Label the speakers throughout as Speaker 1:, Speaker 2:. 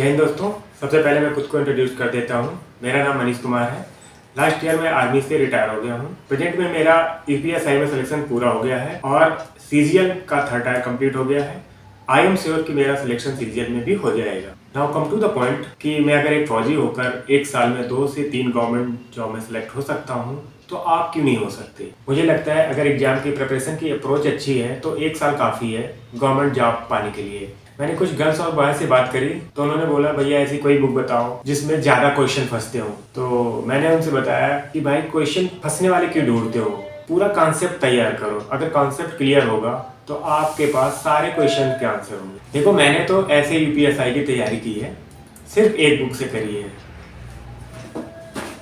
Speaker 1: जय हिंद दोस्तों। सबसे पहले मैं खुद को इंट्रोड्यूस कर देता हूँ। मेरा नाम मनीष कुमार है। लास्ट ईयर मैं आर्मी से रिटायर हो गया हूँ। प्रेजेंट में मेरा यूपीएसआई में सिलेक्शन पूरा हो गया है और सीजीएल का थर्ड टायर कंप्लीट हो गया है। आई एम श्योर कि मेरा सिलेक्शन सीजीएल में भी हो जाएगा। Now come to the point कि मैं अगर एक फौजी होकर एक साल में 2 से 3 गवर्नमेंट जॉब में सिलेक्ट हो सकता हूँ तो आप क्यों नहीं हो सकते। मुझे लगता है अगर एग्जाम की प्रिपरेशन की अप्रोच अच्छी है तो 1 साल काफ़ी है गवर्नमेंट जॉब पाने के लिए। मैंने कुछ गर्ल्स और बॉयज से बात करी तो उन्होंने बोला भैया ऐसी कोई बुक बताओ जिसमें ज़्यादा क्वेश्चन फंसते हो। तो मैंने उनसे बताया कि भाई क्वेश्चन फंसने वाले क्यों ढूंढते हो, पूरा कॉन्सेप्ट तैयार करो। अगर कॉन्सेप्ट क्लियर होगा तो आपके पास सारे क्वेश्चन के आंसर होंगे। देखो मैंने तो ऐसे यूपीएसआई की तैयारी की है, सिर्फ एक बुक से करी है।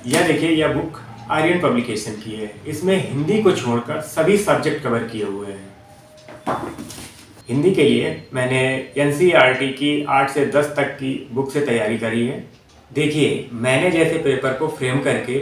Speaker 1: यह देखिए, यह बुक आर्यन पब्लिकेशन की है। इसमें हिंदी को छोड़कर सभी सब्जेक्ट कवर किए हुए हैं। हिंदी के लिए मैंने एनसीईआरटी की 8 से 10 तक की बुक से तैयारी करी है। देखिए मैंने जैसे पेपर को फ्रेम करके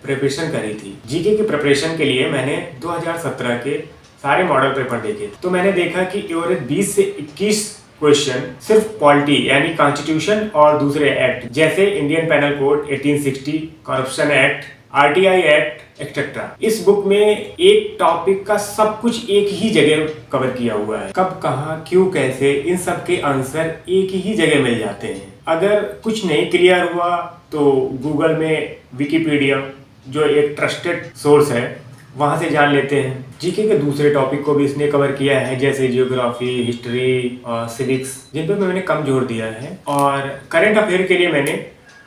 Speaker 1: प्रिपरेशन करी थी। जीके की प्रिपरेशन के लिए मैंने 2017 के सारे मॉडल पेपर देखे तो मैंने देखा कि एवरेज 20 से 21 क्वेश्चन सिर्फ पॉलिटी यानी कॉन्स्टिट्यूशन और दूसरे एक्ट जैसे Indian penal code 1860, corruption act, RTI act etcetera. इस बुक में एक टॉपिक का सब कुछ एक ही जगह कवर किया हुआ है। कब, कहाँ, क्यों, कैसे, इन सब के आंसर एक ही जगह मिल जाते हैं। अगर कुछ नहीं क्लियर हुआ तो गूगल में विकिपीडिया जो एक ट्रस्टेड सोर्स है वहां से जान लेते हैं। जीके के दूसरे टॉपिक को भी इसने कवर किया है जैसे जियोग्राफी, हिस्ट्री और सिविक्स, जिन पर मैंने कम जोर दिया है। और करंट अफेयर के लिए मैंने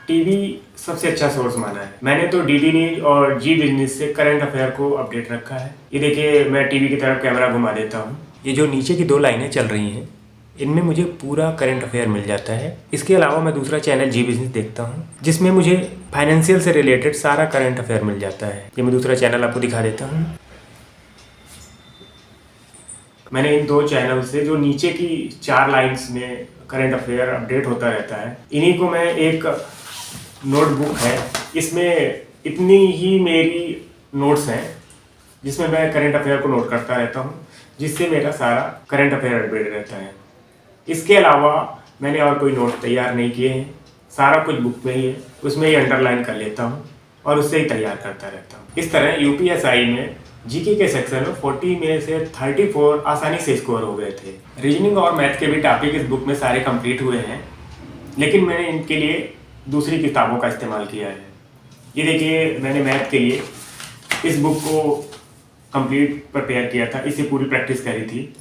Speaker 1: टीवी सबसे अच्छा सोर्स माना है। मैंने तो डीडी न्यूज और जी बिजनेस से करंट अफेयर को अपडेट रखा है। ये देखिए मैं टीवी की तरफ कैमरा घुमा देता हूँ। ये जो नीचे की 2 लाइनें चल रही हैं इनमें मुझे पूरा करंट अफेयर मिल जाता है। इसके अलावा मैं दूसरा चैनल जी बिजनेस देखता हूँ जिसमें मुझे फाइनेंशियल से रिलेटेड सारा करंट अफेयर मिल जाता है। ये मैं दूसरा चैनल आपको दिखा देता हूँ। मैंने इन 2 चैनल से जो नीचे की 4 लाइन्स में करंट अफेयर अपडेट होता रहता है, इन्हीं को मैं एक नोटबुक है, इसमें इतनी ही मेरी नोट्स हैं जिसमें मैं करंट अफेयर को नोट करता रहता हूँ, जिससे मेरा सारा करंट अफेयर अपडेट रहता है। इसके अलावा मैंने और कोई नोट तैयार नहीं किए हैं, सारा कुछ बुक में ही है, उसमें ही अंडरलाइन कर लेता हूँ और उससे ही तैयार करता रहता हूँ। इस तरह यूपीएसआई में जीके के सेक्शन में 40 में से 34 आसानी से स्कोर हो गए थे। रीजनिंग और मैथ के भी टॉपिक इस बुक में सारे कंप्लीट हुए हैं, लेकिन मैंने इनके लिए दूसरी किताबों का इस्तेमाल किया है। ये देखिए मैंने मैथ के लिए इस बुक को कंप्लीट प्रिपेयर किया था, इससे पूरी प्रैक्टिस करी थी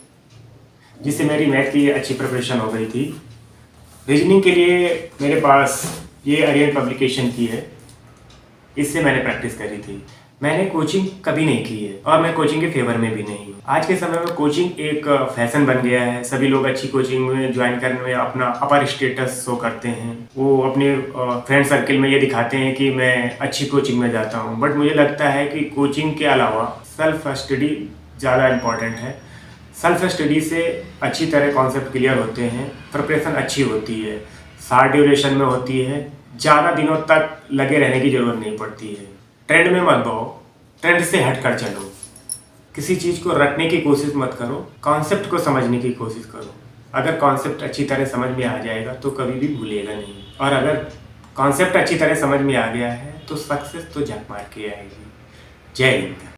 Speaker 1: जिससे मेरी मैथ की अच्छी प्रिपरेशन हो गई थी। रीजनिंग के लिए मेरे पास ये आर्यन पब्लिकेशन की है, इससे मैंने प्रैक्टिस करी थी। मैंने कोचिंग कभी नहीं की है और मैं कोचिंग के फेवर में भी नहीं हूँ। आज के समय में कोचिंग एक फैशन बन गया है। सभी लोग अच्छी कोचिंग में ज्वाइन करने में अपना अपर स्टेटस शो करते हैं। वो अपने फ्रेंड सर्किल में ये दिखाते हैं कि मैं अच्छी कोचिंग में जाता हूँ, बट मुझे लगता है कि कोचिंग के अलावा सेल्फ स्टडी ज़्यादा इम्पॉर्टेंट है। सेल्फ स्टडी से अच्छी तरह कॉन्सेप्ट क्लियर होते हैं, प्रिपरेशन अच्छी होती है, शॉर्ट ड्यूरेशन में होती है, ज़्यादा दिनों तक लगे रहने की ज़रूरत नहीं पड़ती है। ट्रेंड में मत बहो, ट्रेंड से हट कर चलो। किसी चीज़ को रटने की कोशिश मत करो, कॉन्सेप्ट को समझने की कोशिश करो। अगर कॉन्सेप्ट अच्छी तरह समझ में आ जाएगा तो कभी भी भूलेगा नहीं, और अगर कॉन्सेप्ट अच्छी तरह समझ में आ गया है तो सक्सेस तो झक मार के आएगी। जय हिंद।